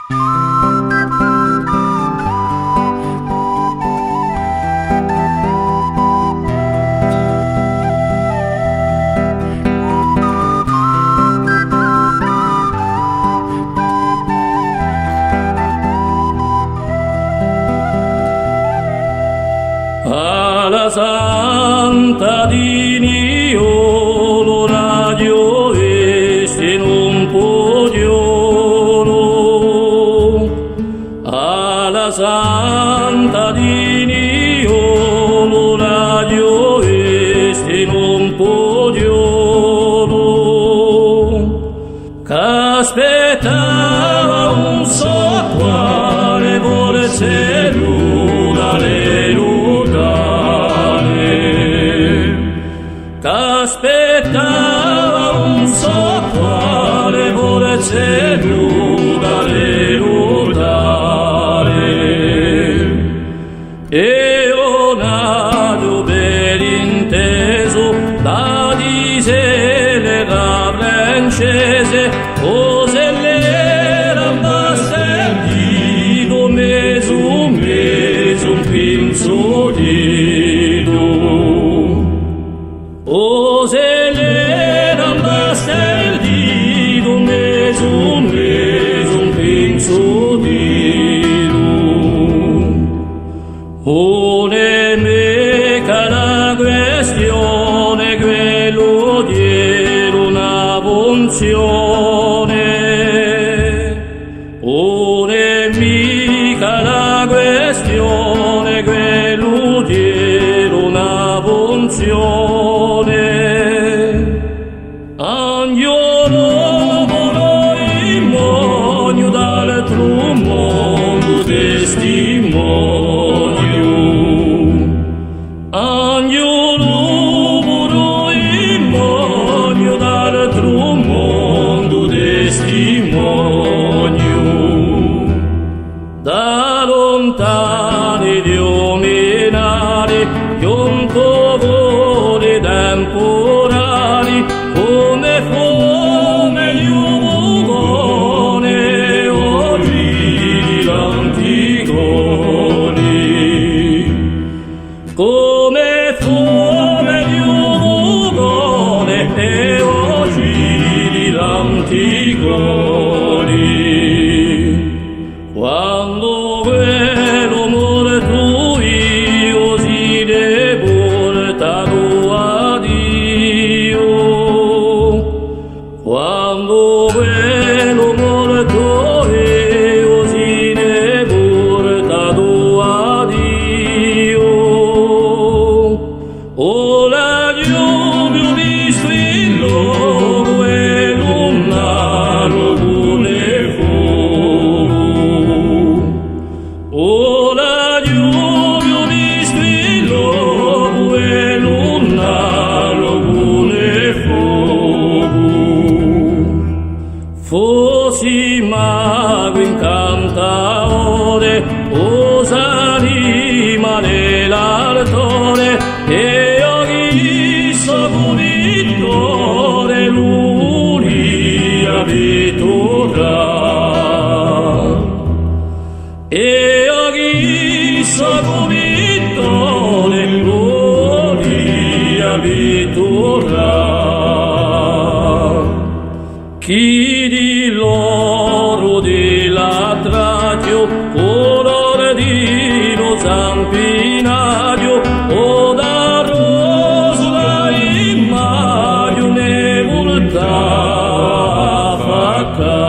Alla Santa di Niolo radio este in un podiolo. Alla Santa di Niolo radio este in un podiolo. C'aspettava un sottoare volesse l'udare C'aspettava un sottoare volesse l'udare e un adio ben inteso da disele da francese cose l'era bastardino meso un pinzo Ose l'era bastardino meso un pinzo One me la questione quello diero una funzione One mica la questione quello diero una funzione Agnolo volò il monio dall'altro mondo testimonio Agnolo volò il monio dall'altro mondo testimonio Da lontani Dio menare Piontovole temporali come fome gli uvugone oggi l'anticoni come fome gli uvugone e oggi l'anticoni quando quello morto io si deportato a Dio quando quello morto io si deportato a Dio ora io vi ho visto il loro e l'unnaro vuole fuoco ora io vi ho visto il loro e l'unnaro vuole fuoco fossi mago incantaore osa rimane l'altore e io chissà punittore l'unia vittorà e io chissà punittore l'unia vittorà chi di loro della Tratio color di rosampinario o da rosa in maio ne volta facca